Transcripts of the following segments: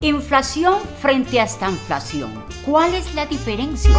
Inflación frente a estanflación. ¿Cuál es la diferencia?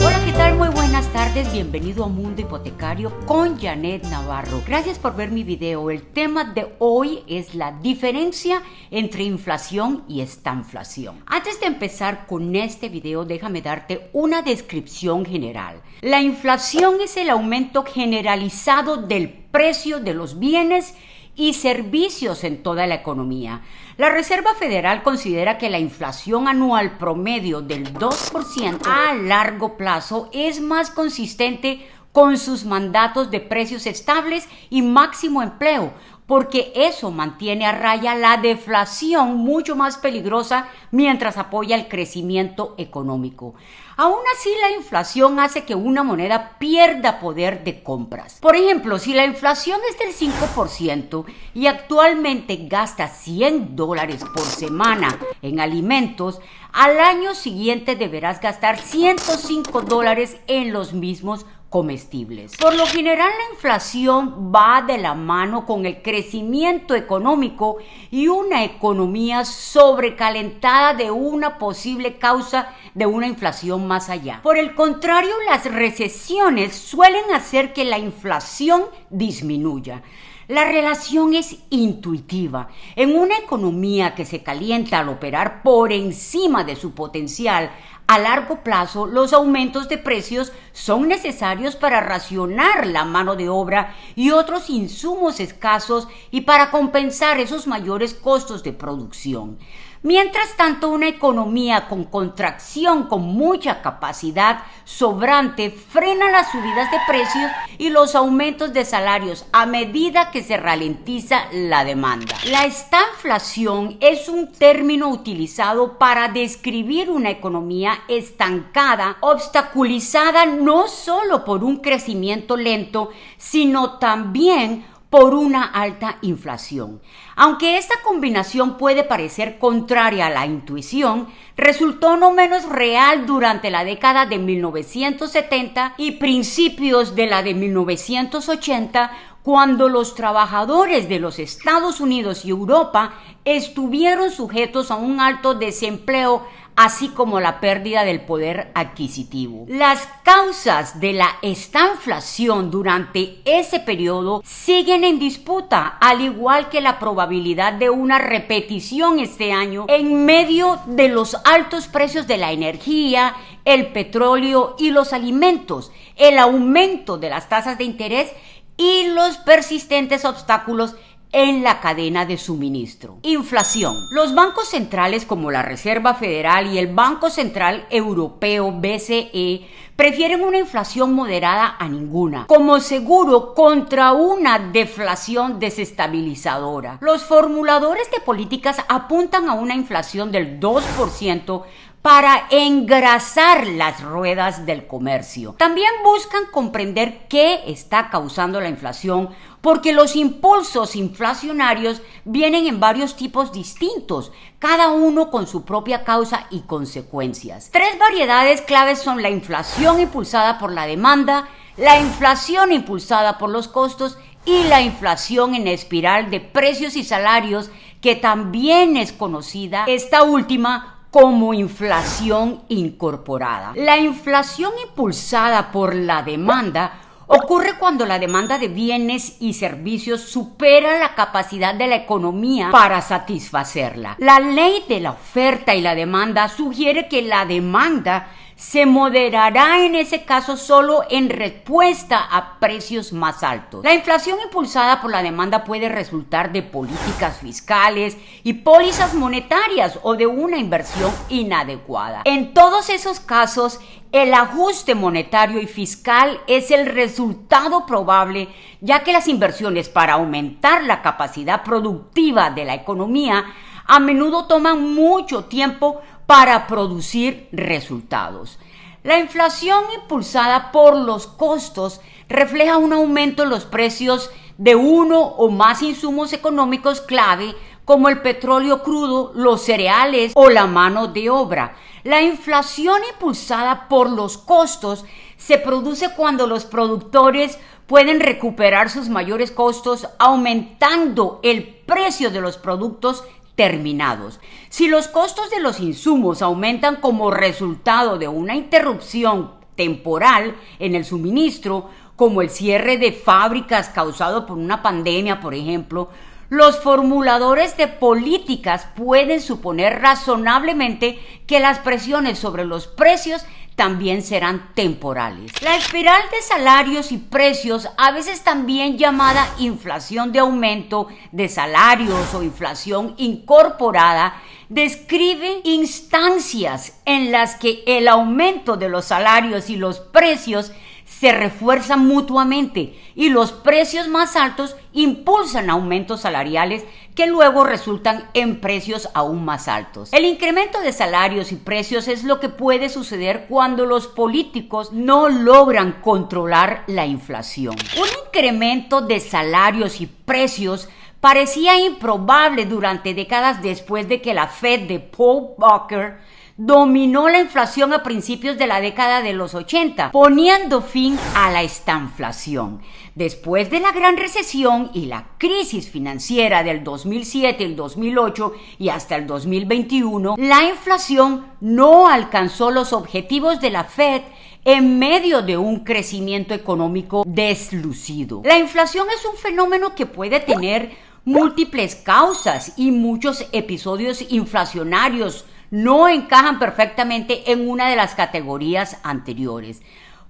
Hola, ¿qué tal? Muy buenas tardes. Bienvenido a Mundo Hipotecario con Janet Navarro. Gracias por ver mi video. El tema de hoy es la diferencia entre inflación y estanflación. Antes de empezar con este video, déjame darte una descripción general. La inflación es el aumento generalizado del precio de los bienes y servicios en toda la economía. La Reserva Federal considera que la inflación anual promedio del 2% a largo plazo es más consistente con sus mandatos de precios estables y máximo empleo, porque eso mantiene a raya la deflación, mucho más peligrosa, mientras apoya el crecimiento económico. Aún así, la inflación hace que una moneda pierda poder de compras. Por ejemplo, si la inflación es del 5% y actualmente gasta $100 por semana en alimentos, al año siguiente deberás gastar $105 en los mismos comestibles. Por lo general, la inflación va de la mano con el crecimiento económico y una economía sobrecalentada de una posible causa de una inflación más allá. Por el contrario, las recesiones suelen hacer que la inflación disminuya. La relación es intuitiva. En una economía que se calienta al operar por encima de su potencial, a largo plazo, los aumentos de precios son necesarios para racionar la mano de obra y otros insumos escasos y para compensar esos mayores costos de producción. Mientras tanto, una economía con contracción, con mucha capacidad sobrante, frena las subidas de precios y los aumentos de salarios a medida que se ralentiza la demanda. La estanflación es un término utilizado para describir una economía estancada, obstaculizada no solo por un crecimiento lento, sino también por una alta inflación. Aunque esta combinación puede parecer contraria a la intuición, resultó no menos real durante la década de 1970 y principios de la de 1980, cuando los trabajadores de los Estados Unidos y Europa estuvieron sujetos a un alto desempleo, así como la pérdida del poder adquisitivo. Las causas de la estanflación durante ese periodo siguen en disputa, al igual que la probabilidad de una repetición este año en medio de los altos precios de la energía, el petróleo y los alimentos, el aumento de las tasas de interés y los persistentes obstáculos en la cadena de suministro. Inflación. Los bancos centrales como la Reserva Federal y el Banco Central Europeo BCE prefieren una inflación moderada a ninguna, como seguro contra una deflación desestabilizadora. Los formuladores de políticas apuntan a una inflación del 2% para engrasar las ruedas del comercio. También buscan comprender qué está causando la inflación, porque los impulsos inflacionarios vienen en varios tipos distintos, cada uno con su propia causa y consecuencias. Tres variedades claves son la inflación impulsada por la demanda, la inflación impulsada por los costos y la inflación en espiral de precios y salarios, que también es conocida, esta última, como inflación incorporada. La inflación impulsada por la demanda ocurre cuando la demanda de bienes y servicios supera la capacidad de la economía para satisfacerla. La ley de la oferta y la demanda sugiere que la demanda se moderará en ese caso solo en respuesta a precios más altos. La inflación impulsada por la demanda puede resultar de políticas fiscales y pólizas monetarias o de una inversión inadecuada. En todos esos casos, el ajuste monetario y fiscal es el resultado probable, ya que las inversiones para aumentar la capacidad productiva de la economía a menudo toman mucho tiempo para producir resultados. La inflación impulsada por los costos refleja un aumento en los precios de uno o más insumos económicos clave, como el petróleo crudo, los cereales o la mano de obra. La inflación impulsada por los costos se produce cuando los productores pueden recuperar sus mayores costos aumentando el precio de los productos terminados. Si los costos de los insumos aumentan como resultado de una interrupción temporal en el suministro, como el cierre de fábricas causado por una pandemia, por ejemplo, los formuladores de políticas pueden suponer razonablemente que las presiones sobre los precios también serán temporales. La espiral de salarios y precios, a veces también llamada inflación de aumento de salarios o inflación incorporada, describe instancias en las que el aumento de los salarios y los precios se refuerzan mutuamente y los precios más altos impulsan aumentos salariales que luego resultan en precios aún más altos. El incremento de salarios y precios es lo que puede suceder cuando los políticos no logran controlar la inflación. Un incremento de salarios y precios parecía improbable durante décadas después de que la Fed de Paul Volcker dominó la inflación a principios de la década de los 80, poniendo fin a la estanflación. Después de la Gran Recesión y la crisis financiera del 2007, el 2008 y hasta el 2021, la inflación no alcanzó los objetivos de la Fed en medio de un crecimiento económico deslucido. La inflación es un fenómeno que puede tener múltiples causas y muchos episodios inflacionarios no encajan perfectamente en una de las categorías anteriores.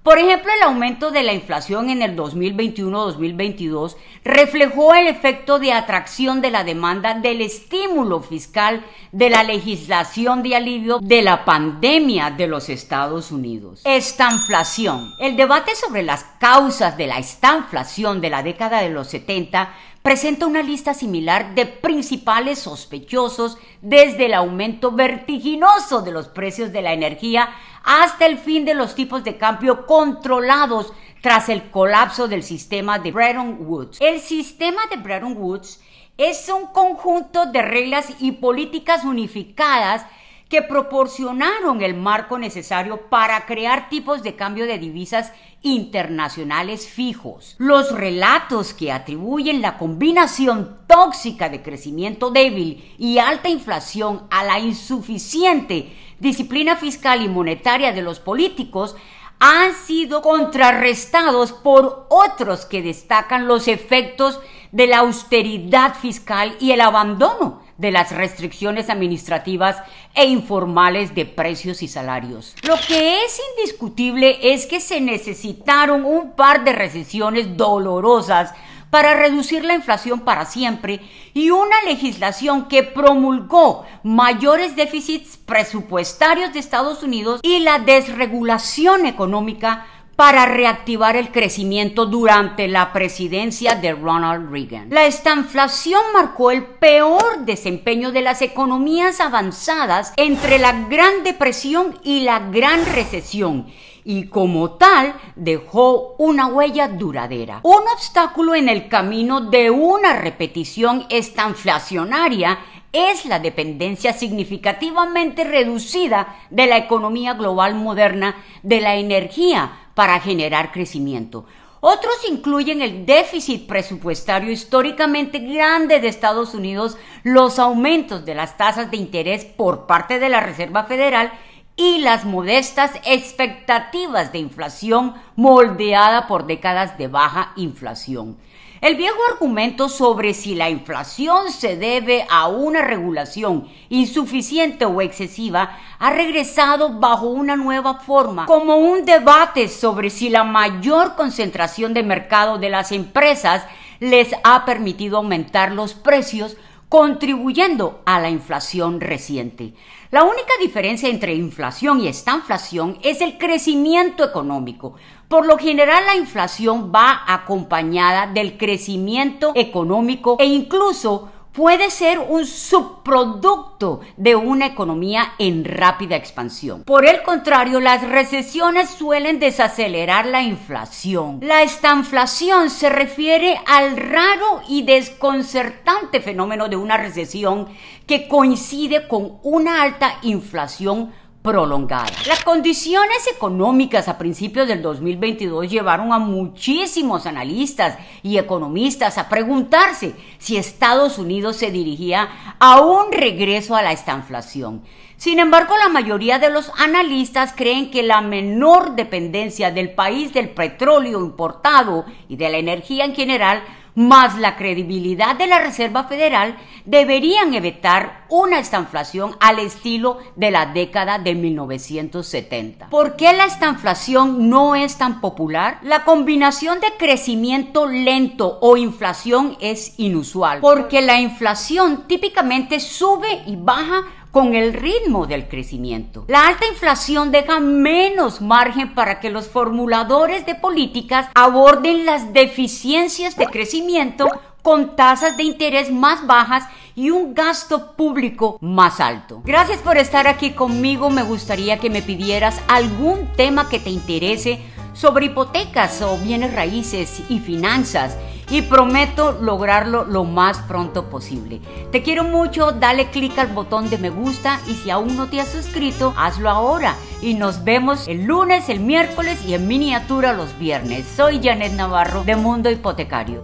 Por ejemplo, el aumento de la inflación en el 2021-2022 reflejó el efecto de atracción de la demanda del estímulo fiscal de la legislación de alivio de la pandemia de los Estados Unidos. Estanflación. El debate sobre las causas de la estanflación de la década de los 70 presenta una lista similar de principales sospechosos desde el aumento vertiginoso de los precios de la energía hasta el fin de los tipos de cambio controlados tras el colapso del sistema de Bretton Woods. El sistema de Bretton Woods es un conjunto de reglas y políticas unificadas que proporcionaron el marco necesario para crear tipos de cambio de divisas internacionales fijos. Los relatos que atribuyen la combinación tóxica de crecimiento débil y alta inflación a la insuficiente disciplina fiscal y monetaria de los políticos han sido contrarrestados por otros que destacan los efectos de la austeridad fiscal y el abandono de las restricciones administrativas e informales de precios y salarios. Lo que es indiscutible es que se necesitaron un par de recesiones dolorosas para reducir la inflación para siempre y una legislación que promulgó mayores déficits presupuestarios de Estados Unidos y la desregulación económica para reactivar el crecimiento durante la presidencia de Ronald Reagan. La estanflación marcó el peor desempeño de las economías avanzadas entre la Gran Depresión y la Gran Recesión y como tal dejó una huella duradera. Un obstáculo en el camino de una repetición estanflacionaria es la dependencia significativamente reducida de la economía global moderna de la energía para generar crecimiento. Otros incluyen el déficit presupuestario históricamente grande de Estados Unidos, los aumentos de las tasas de interés por parte de la Reserva Federal y las modestas expectativas de inflación moldeada por décadas de baja inflación. El viejo argumento sobre si la inflación se debe a una regulación insuficiente o excesiva ha regresado bajo una nueva forma, como un debate sobre si la mayor concentración de mercado de las empresas les ha permitido aumentar los precios, contribuyendo a la inflación reciente. La única diferencia entre inflación y estanflación es el crecimiento económico. Por lo general, la inflación va acompañada del crecimiento económico e incluso puede ser un subproducto de una economía en rápida expansión. Por el contrario, las recesiones suelen desacelerar la inflación. La estanflación se refiere al raro y desconcertante fenómeno de una recesión que coincide con una alta inflación prolongada. Las condiciones económicas a principios del 2022 llevaron a muchísimos analistas y economistas a preguntarse si Estados Unidos se dirigía a un regreso a la estanflación. Sin embargo, la mayoría de los analistas creen que la menor dependencia del país del petróleo importado y de la energía en general, más la credibilidad de la Reserva Federal, deberían evitar una estanflación al estilo de la década de 1970. ¿Por qué la estanflación no es tan popular? La combinación de crecimiento lento o inflación es inusual, porque la inflación típicamente sube y baja con el ritmo del crecimiento. La alta inflación deja menos margen para que los formuladores de políticas aborden las deficiencias de crecimiento con tasas de interés más bajas y un gasto público más alto. Gracias por estar aquí conmigo. Me gustaría que me pidieras algún tema que te interese sobre hipotecas o bienes raíces y finanzas, y prometo lograrlo lo más pronto posible. Te quiero mucho, dale click al botón de me gusta y si aún no te has suscrito, hazlo ahora. Y nos vemos el lunes, el miércoles y en miniatura los viernes. Soy Janet Navarro de Mundo Hipotecario.